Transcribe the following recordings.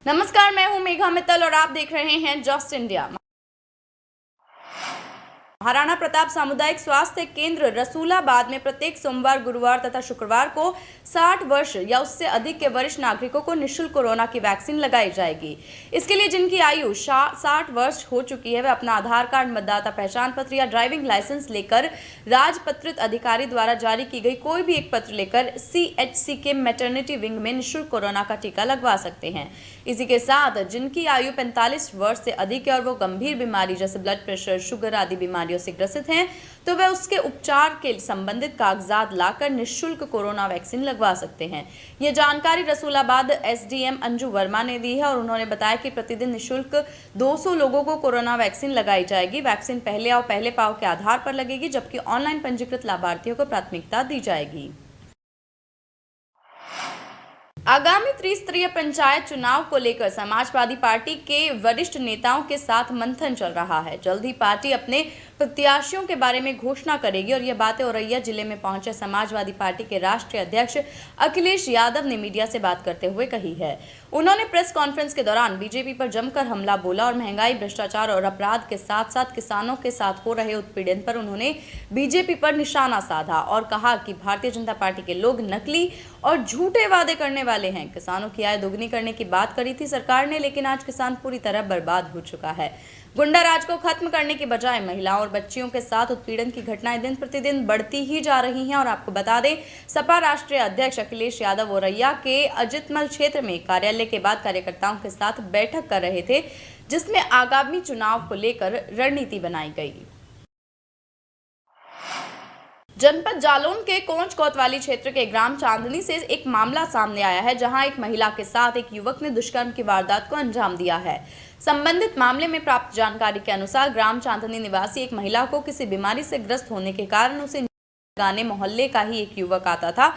नमस्कार, मैं हूं मेघा मित्तल और आप देख रहे हैं जस्ट इंडिया। महाराणा प्रताप सामुदायिक स्वास्थ्य केंद्र रसूलाबाद में प्रत्येक सोमवार, गुरुवार तथा शुक्रवार को 60 वर्ष या उससे अधिक के वरिष्ठ नागरिकों को निःशुल्क कोरोना की वैक्सीन लगाई जाएगी। इसके लिए जिनकी आयु 60 वर्ष हो चुकी है वे अपना आधार कार्ड, मतदाता पहचान पत्र या ड्राइविंग लाइसेंस लेकर राजपत्रित अधिकारी द्वारा जारी की गई कोई भी एक पत्र लेकर CHC के मैटरनिटी विंग में निःशुल्क कोरोना का टीका लगवा सकते हैं। इसी के साथ जिनकी आयु 45 वर्ष से अधिक है और वो गंभीर बीमारी जैसे ब्लड प्रेशर, शुगर आदि बीमारियों से ग्रसित हैं तो वे उसके उपचार के संबंधित कागजात लाकर निःशुल्क कोरोना वैक्सीन लगवा सकते हैं। ये जानकारी रसूलाबाद SDM अंजू वर्मा ने दी है और उन्होंने बताया कि प्रतिदिन निःशुल्क 200 लोगों को कोरोना वैक्सीन लगाई जाएगी। वैक्सीन पहले आओ पहले पाओ के आधार पर लगेगी, जबकि ऑनलाइन पंजीकृत लाभार्थियों को प्राथमिकता दी जाएगी। आगामी त्रिस्तरीय पंचायत चुनाव को लेकर समाजवादी पार्टी के वरिष्ठ नेताओं के साथ मंथन चल रहा है। जल्द ही पार्टी अपने प्रत्याशियों के बारे में घोषणा करेगी और यह बातें औरैया जिले में पहुंचे समाजवादी पार्टी के राष्ट्रीय अध्यक्ष अखिलेश यादव ने मीडिया से बात करते हुए कही है। उन्होंने प्रेस कॉन्फ्रेंस के दौरान बीजेपी पर जमकर हमला बोला और महंगाई, भ्रष्टाचार और अपराध के साथ साथ किसानों के साथ हो रहे उत्पीड़न पर उन्होंने बीजेपी पर निशाना साधा और कहा कि भारतीय जनता पार्टी के लोग नकली और झूठे वादे करने वाले हैं। किसानों की आय दोगुनी करने की बात करी थी सरकार ने, लेकिन आज किसान पूरी तरह बर्बाद हो चुका है। गुंडा राज को खत्म करने के बजाय महिलाओं और बच्चियों के साथ उत्पीड़न की घटनाएं दिन प्रतिदिन बढ़ती ही जा रही हैं। और आपको बता दें, सपा राष्ट्रीय अध्यक्ष अखिलेश यादव औरैया के अजितमल क्षेत्र में कार्यालय के बाद कार्यकर्ताओं के साथ बैठक कर रहे थे, जिसमें आगामी चुनाव को लेकर रणनीति बनाई गई। जनपद जालौन के कोंच कोतवाली क्षेत्र के ग्राम चांदनी से एक मामला सामने आया है, जहां एक महिला के साथ एक युवक ने दुष्कर्म की वारदात को अंजाम दिया है। संबंधित मामले में प्राप्त जानकारी के अनुसार ग्राम चांदनी निवासी एक महिला को किसी बीमारी से ग्रस्त होने के कारण उसे गाने मोहल्ले का ही एक युवक आता था,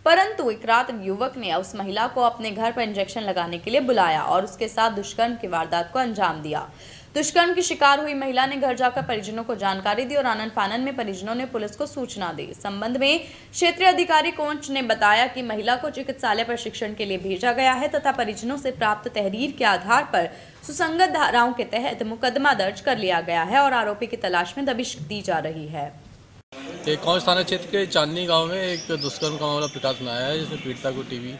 परंतु एक रात युवक ने उस महिला को अपने घर पर इंजेक्शन लगाने के लिए बुलाया और उसके साथ दुष्कर्म की वारदात को अंजाम दिया। दुष्कर्म की शिकार हुई महिला ने घर जाकर परिजनों को जानकारी दी और आनन फानन में परिजनों ने पुलिस को सूचना दी। इस संबंध में क्षेत्रीय अधिकारी कोंच ने बताया कि महिला को चिकित्सालय प्रशिक्षण के लिए भेजा गया है तथा परिजनों से प्राप्त तहरीर के आधार पर सुसंगत धाराओं के तहत मुकदमा दर्ज कर लिया गया है और आरोपी की तलाश में दबिश दी जा रही है। कोंच थाना क्षेत्र के चांदनी गांव में एक दुष्कर्म का मामला प्रकाश में आया है, जिसमें पीड़िता को टीबी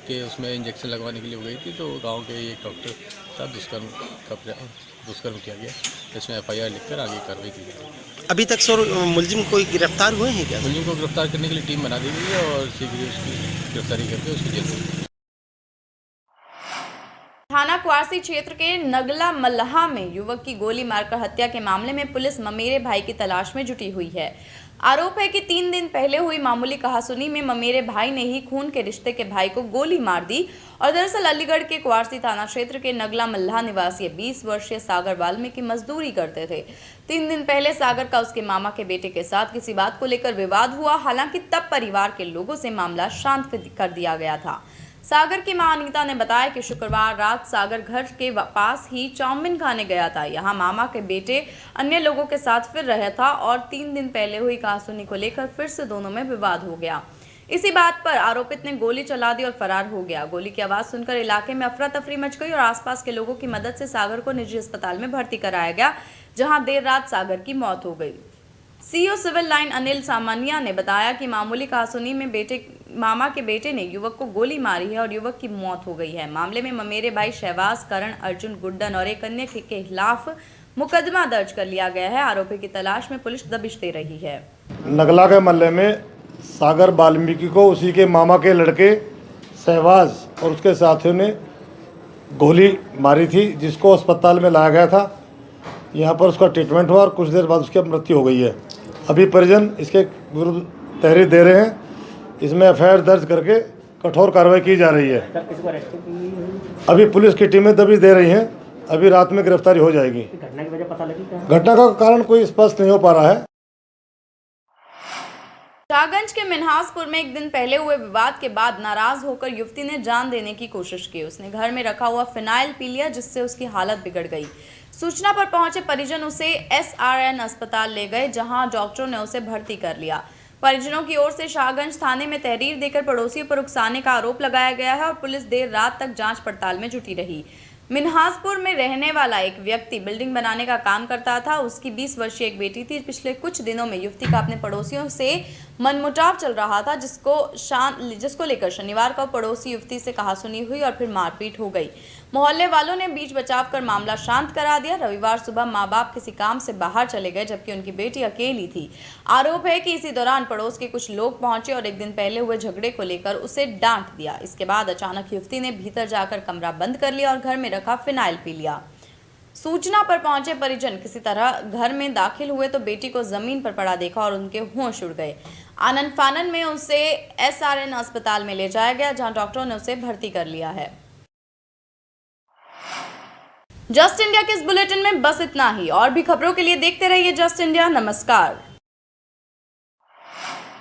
के उसमें इंजेक्शन लगवाने के लिए हो गई थी, तो गांव के एक डॉक्टर साथ दुष्कर्म किया गया, जिसमें FIR लिखकर आगे कार्रवाई की गई। अभी तक सर मुलजिम कोई गिरफ्तार हुए हैं क्या? मुलजिम को गिरफ्तार करने के लिए टीम बना दी गई है और शीघ्र ही उसकी गिरफ्तारी करके उसकी जेल में। थाना क्वारसी क्षेत्र के नगला मल्लाह में युवक की गोली मारकर हत्या के मामले में पुलिस ममेरे भाई की तलाश में जुटी हुई है। आरोप है कि 3 दिन पहले हुई मामूली कहासुनी में ममेरे भाई ने ही खून के रिश्ते के भाई को गोली मार दी और दरअसल अलीगढ़ के क्वारसी थाना क्षेत्र के नगला मल्लाह निवासी 20 वर्षीय सागर वाल्मीकि मजदूरी करते थे। 3 दिन पहले सागर का उसके मामा के बेटे के साथ किसी बात को लेकर विवाद हुआ। हालांकि तब परिवार के लोगों से मामला शांत कर दिया गया था। सागर की मां अनीता ने बताया कि शुक्रवार रात सागर घर के पास ही चाउमीन खाने गया था। यहां मामा के बेटे अन्य लोगों के साथ फिर रहा था और 3 दिन पहले हुई कहासुनी को लेकर फिर से दोनों में विवाद हो गया। इसी बात पर आरोपित ने गोली चला दी और फरार हो गया। गोली की आवाज सुनकर इलाके में अफरा तफरी मच गई और आसपास के लोगों की मदद से सागर को निजी अस्पताल में भर्ती कराया गया, जहां देर रात सागर की मौत हो गई। CO सिविल लाइन अनिल सामानिया ने बताया कि मामूली कहासुनी में मामा के बेटे ने युवक को गोली मारी है और युवक की मौत हो गई है। मामले में ममेरे भाई शहबाज, करण, अर्जुन, गुड्डन और एक अन्य के खिलाफ मुकदमा दर्ज कर लिया गया है। आरोपी की तलाश में पुलिस दबिश दे रही है। नगला के मोहल्ले में सागर वाल्मीकि को उसी के मामा के लड़के शहबाज और उसके साथियों ने गोली मारी थी, जिसको अस्पताल में लाया गया था। यहाँ पर उसका ट्रीटमेंट हुआ और कुछ देर बाद उसकी मृत्यु हो गई है। अभी परिजन इसके विरुद्ध तहरीर दे रहे हैं। इसमें FIR दर्ज करके कठोर कार्रवाई की जा रही है। अभी पुलिस की टीमें दबिश दे रही हैं। अभी रात में गिरफ्तारी हो जाएगी। घटना की वजह पता लगी क्या? घटना का कारण कोई स्पष्ट नहीं हो पा रहा है। शाहगंज के मिन्हासपुर में एक दिन पहले हुए विवाद के बाद नाराज होकर युवती ने जान देने की कोशिश की। उसने घर में रखा हुआ फिनाइल पी लिया, जिससे उसकी हालत बिगड़ गई। सूचना पर पहुंचे परिजन उसे SRN अस्पताल ले गए, जहां डॉक्टरों ने उसे भर्ती कर लिया। परिजनों की ओर से शाहगंज थाने में तहरीर देकर पड़ोसियों पर उकसाने का आरोप लगाया गया है और पुलिस देर रात तक जांच पड़ताल में जुटी रही। मिन्हासपुर में रहने वाला एक व्यक्ति बिल्डिंग बनाने का काम करता था। उसकी 20 वर्षीय एक बेटी थी। पिछले कुछ दिनों में युवती का अपने पड़ोसियों से मनमुटाव चल रहा था, जिसको लेकर शनिवार को पड़ोसी युवती से कहासुनी हुई और फिर मारपीट हो गई। मोहल्ले वालों ने बीच बचाव कर मामला शांत करा दिया। रविवार सुबह माँ बाप किसी काम से बाहर चले गए, जबकि उनकी बेटी अकेली थी। आरोप है कि इसी दौरान पड़ोस के कुछ लोग पहुंचे और एक दिन पहले हुए झगड़े को लेकर उसे डांट दिया। इसके बाद अचानक युवती ने भीतर जाकर कमरा बंद कर लिया और घर में रखा फिनाइल पी लिया। सूचना पर पहुंचे परिजन किसी तरह घर में दाखिल हुए तो बेटी को जमीन पर पड़ा देखा और उनके होश उड़ गए। आनन फानन में उसे SRN अस्पताल में ले जाया गया, जहां डॉक्टरों ने उसे भर्ती कर लिया है। जस्ट इंडिया के इस बुलेटिन में बस इतना ही। और भी खबरों के लिए देखते रहिए जस्ट इंडिया। नमस्कार।